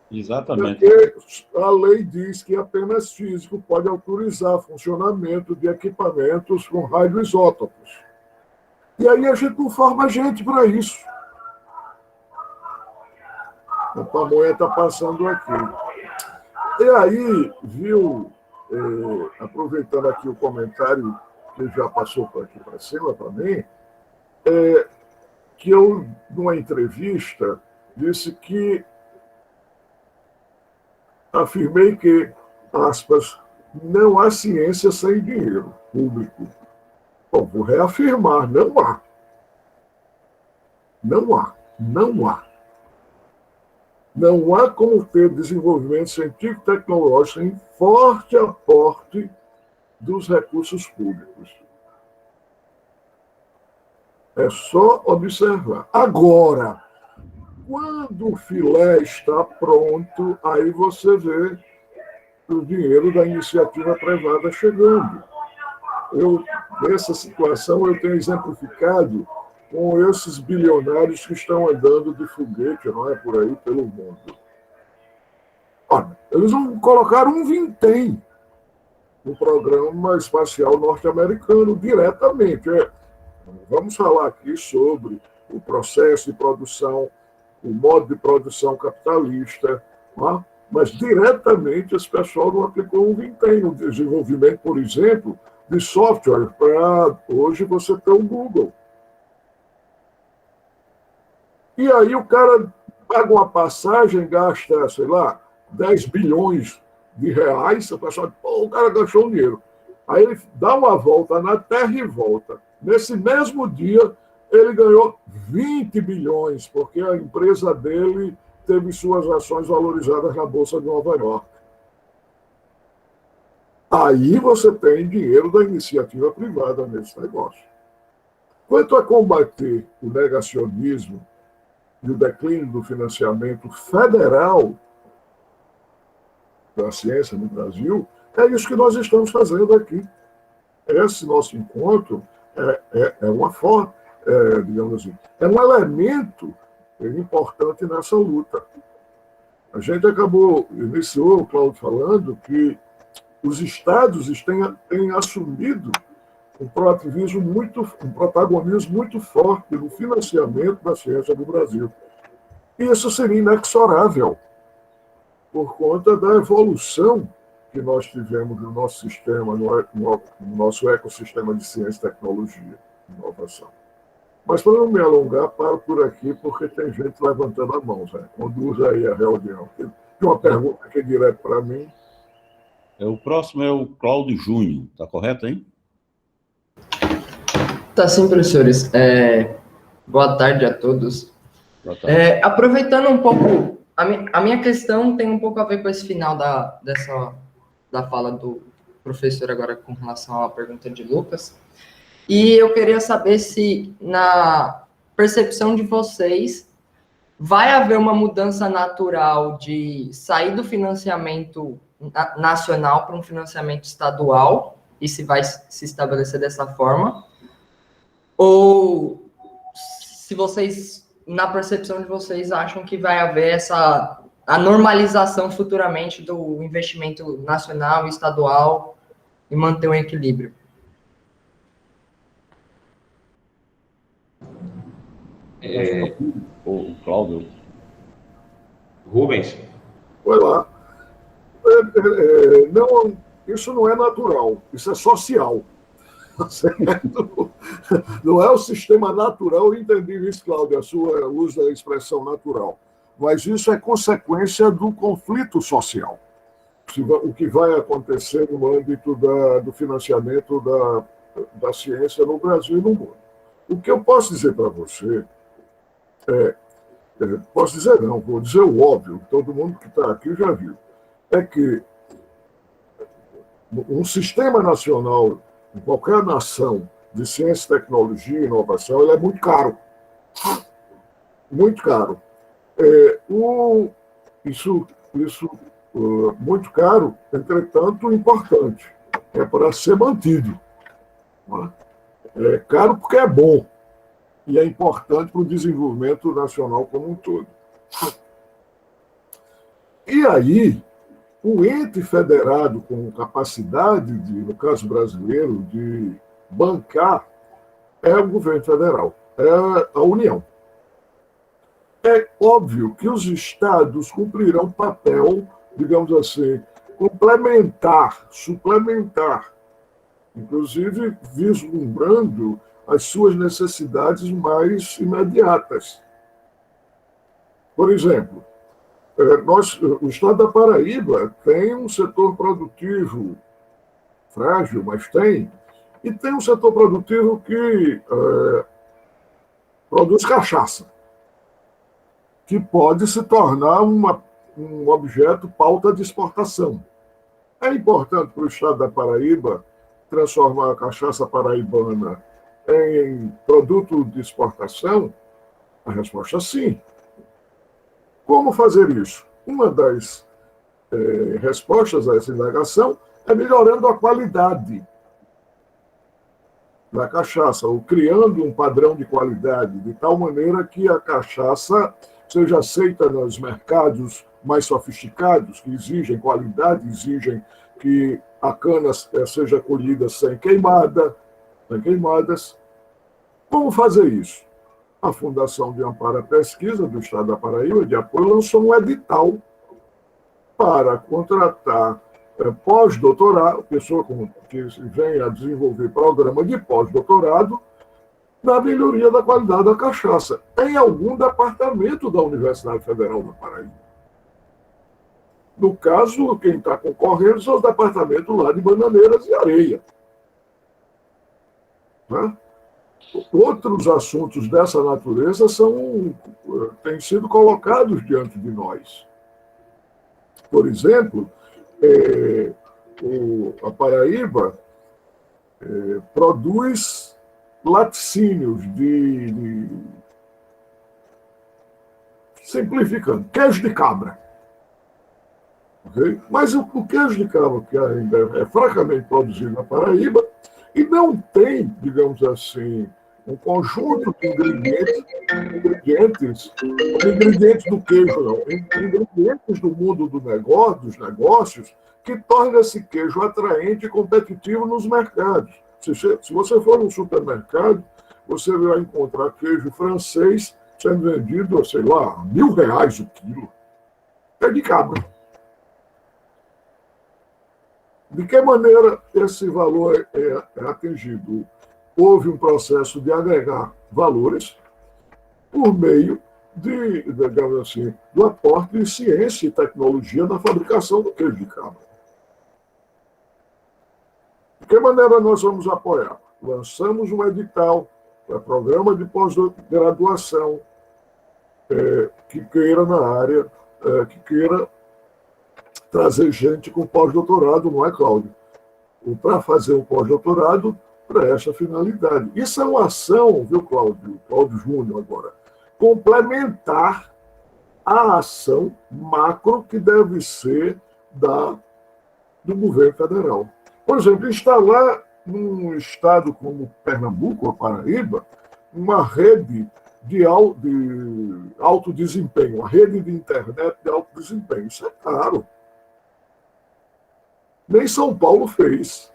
Exatamente. Porque a lei diz que apenas físico pode autorizar funcionamento de equipamentos com radioisótopos. E aí a gente não forma gente para isso. A pamonha está passando aqui. E aí, viu, aproveitando aqui o comentário que já passou por aqui para cima para mim, que eu, numa entrevista, disse que afirmei que, aspas, não há ciência sem dinheiro público. Bom, vou reafirmar, não há. Não há. Não há. Não há como ter desenvolvimento científico e tecnológico sem forte aporte dos recursos públicos. É só observar. Agora, quando o filé está pronto, aí você vê o dinheiro da iniciativa privada chegando. Nessa situação, eu tenho exemplificado com esses bilionários que estão andando de foguete, não é, por aí, pelo mundo. Olha, eles vão colocar um vintém no programa espacial norte-americano diretamente. Vamos falar aqui sobre o processo de produção, o modo de produção capitalista, não é? Mas diretamente esse pessoal não aplicou um vintém no desenvolvimento, por exemplo, de software para hoje você ter o Google. E aí o cara paga uma passagem, gasta, sei lá, 10 bilhões de reais, o pessoal diz, o cara gastou um dinheiro. Aí ele dá uma volta na Terra e volta. Nesse mesmo dia, ele ganhou 20 bilhões, porque a empresa dele teve suas ações valorizadas na Bolsa de Nova York. Aí você tem dinheiro da iniciativa privada nesse negócio. Quanto a combater o negacionismo e o declínio do financiamento federal da ciência no Brasil, é isso que nós estamos fazendo aqui. Esse nosso encontro é uma forma, digamos assim, é um elemento importante nessa luta. A gente iniciou, o Cláudio falando, que os estados têm assumido um protagonismo muito forte no financiamento da ciência do Brasil. E isso seria inexorável por conta da evolução que nós tivemos no nosso sistema, no nosso ecossistema de ciência, tecnologia e inovação. Mas, para não me alongar, paro por aqui, porque tem gente levantando a mão, Zé. Conduz aí a reunião. Tem uma pergunta aqui direto para mim. O próximo é o Cláudio Júnior, está correto, hein? Tá sim, professores. Boa tarde a todos. Boa tarde. Aproveitando um pouco, a minha questão tem um pouco a ver com esse final da fala do professor agora com relação à pergunta de Lucas. E eu queria saber se, na percepção de vocês, vai haver uma mudança natural de sair do financiamento nacional para um financiamento estadual, e se vai se estabelecer dessa forma, ou se vocês, na percepção de vocês, acham que vai haver a normalização futuramente do investimento nacional e estadual e manter um equilíbrio? O Cláudio. Rubens? Vai lá. Não, isso não é natural, isso é social. Certo? Não é o sistema natural, eu entendi isso, Cláudio, a sua uso da expressão natural. Mas isso é consequência do conflito social. O que vai acontecer no âmbito do financiamento da ciência no Brasil e no mundo. O que eu posso dizer para você posso dizer não, vou dizer o óbvio, todo mundo que está aqui já viu, é que um sistema nacional, em qualquer nação de ciência, tecnologia e inovação, ele é muito caro. Muito caro. Isso muito caro, entretanto, importante. É para ser mantido. É caro porque é bom. E é importante para o desenvolvimento nacional como um todo. E aí, o ente federado com capacidade, no caso brasileiro, de bancar é o governo federal, é a União. É óbvio que os estados cumprirão papel, digamos assim, complementar, suplementar, inclusive vislumbrando as suas necessidades mais imediatas. Por exemplo, o estado da Paraíba tem um setor produtivo frágil, mas tem, e tem um setor produtivo que produz cachaça, que pode se tornar um objeto pauta de exportação. É importante para o estado da Paraíba transformar a cachaça paraibana em produto de exportação? A resposta é sim. Como fazer isso? Uma das respostas a essa indagação é melhorando a qualidade da cachaça, ou criando um padrão de qualidade, de tal maneira que a cachaça seja aceita nos mercados mais sofisticados, que exigem qualidade, exigem que a cana seja colhida sem queimadas. Como fazer isso? A Fundação de Amparo à Pesquisa do Estado da Paraíba, de apoio, lançou um edital para contratar pós-doutorado, pessoa que vem a desenvolver programa de pós-doutorado na melhoria da qualidade da cachaça, em algum departamento da Universidade Federal da Paraíba. No caso, quem está concorrendo são os departamentos lá de Bananeiras e Areia. Né? Outros assuntos dessa natureza têm sido colocados diante de nós. Por exemplo, a Paraíba produz laticínios simplificando, queijo de cabra. Okay? Mas o queijo de cabra, que ainda é francamente produzido na Paraíba, e não tem, digamos assim, um conjunto de ingredientes do queijo, não, ingredientes do mundo do negócio, dos negócios, que torna esse queijo atraente e competitivo nos mercados. Se você for no supermercado, você vai encontrar queijo francês sendo vendido, sei lá, R$1.000 o quilo. É de cabra. De que maneira esse valor é atingido? Houve um processo de agregar valores por meio digamos assim, do aporte de ciência e tecnologia na fabricação do queijo de cabra. De que maneira nós vamos apoiar? Lançamos um edital para programa de pós-graduação que queira na área, que queira trazer gente com pós-doutorado, não é, Cláudio? Para fazer um pós-doutorado para essa finalidade. Isso é uma ação, viu, Cláudio Júnior agora, complementar a ação macro que deve ser do governo federal. Por exemplo, instalar num estado como Pernambuco ou Paraíba uma rede de alto desempenho, uma rede de internet de alto desempenho. Isso é caro. Nem São Paulo fez.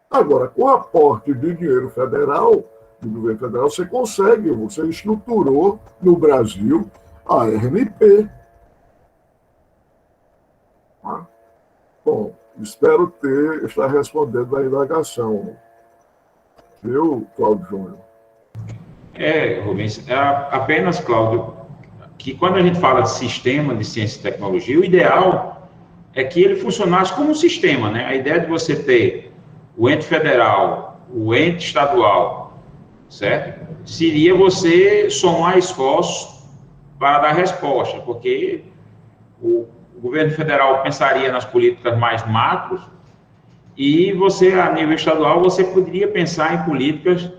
Agora, com o aporte de dinheiro federal, do governo federal, você estruturou no Brasil a RNP. Bom, espero estar respondendo a indagação. Viu, Cláudio Júnior? Rubens, apenas, Cláudio, que quando a gente fala de sistema de ciência e tecnologia, o ideal é que ele funcionasse como um sistema, né? A ideia de você ter o ente federal, o ente estadual, certo? Seria você somar esforços para dar resposta, porque o governo federal pensaria nas políticas mais macros e você, a nível estadual, você poderia pensar em políticas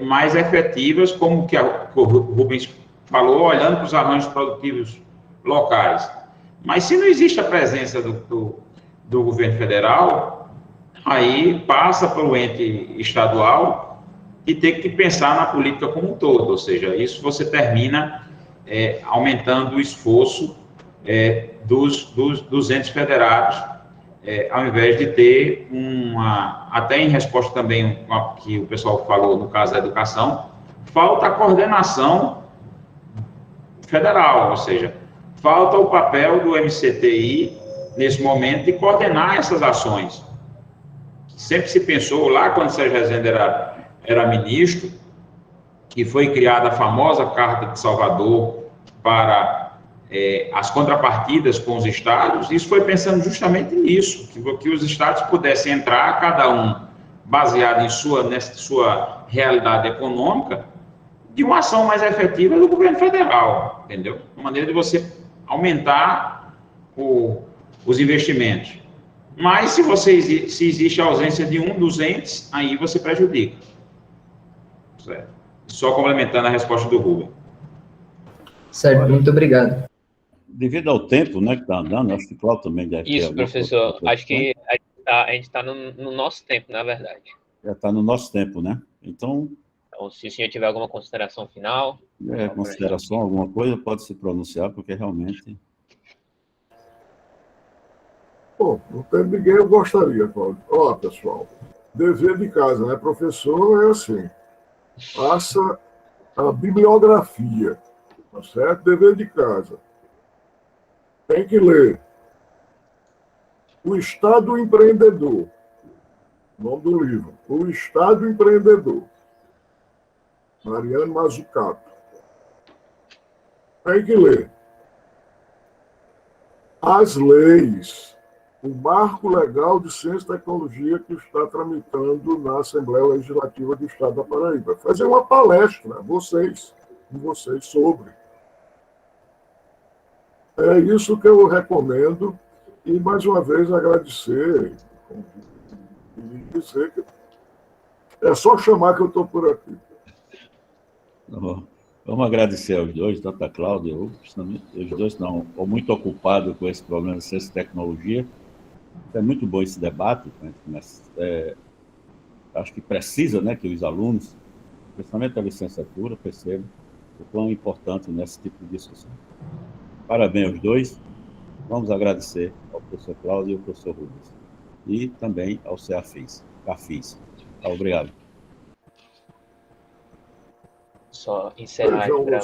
mais efetivas, como que o Rubens falou, olhando para os arranjos produtivos locais. Mas se não existe a presença do governo federal, aí passa para o ente estadual e tem que pensar na política como um todo, ou seja, isso você termina aumentando o esforço dos entes federados, ao invés de ter até em resposta também ao que o pessoal falou no caso da educação, falta a coordenação federal, ou seja, falta o papel do MCTI nesse momento de coordenar essas ações. Sempre se pensou, lá quando Sérgio Rezende era ministro, que foi criada a famosa Carta de Salvador para as contrapartidas com os estados, isso foi pensando justamente nisso, que os estados pudessem entrar, cada um baseado nessa sua realidade econômica, de uma ação mais efetiva do governo federal, entendeu? Uma maneira de você aumentar os investimentos. Mas se existe a ausência de um dos entes, aí você prejudica. Certo? Só complementando a resposta do Rubem. Certo, muito obrigado. Devido ao tempo, né, que está andando, acho que o Cláudio também deve ter. Isso, professor. Acho que a gente está no nosso tempo, na verdade. Já está no nosso tempo, né? Então, se o senhor tiver alguma consideração final... consideração, alguma coisa, pode se pronunciar, porque realmente... Bom, não tem ninguém, eu gostaria, Cláudio. Ó, pessoal, dever de casa, né? Professor é assim, faça a bibliografia, tá certo? Dever de casa. Tem que ler O Estado Empreendedor, nome do livro, O Estado Empreendedor, Mariano Mazzucato. Tem que ler as leis, o marco legal de ciência e tecnologia que está tramitando na Assembleia Legislativa do Estado da Paraíba. Fazer uma palestra, vocês sobre. É isso que eu recomendo e, mais uma vez, agradecer e dizer que é só chamar que eu estou por aqui. Vamos agradecer aos dois, tanto a Cláudia e eu, os dois estão muito ocupados com esse problema de ciência e tecnologia. É muito bom esse debate, né? acho que precisa, né, que os alunos, principalmente da licenciatura, percebam o quão importante nesse tipo de discussão. Parabéns aos dois. Vamos agradecer ao professor Cláudio e ao professor Rubens. E também ao CAFIS. Obrigado. Só encerrar aqui para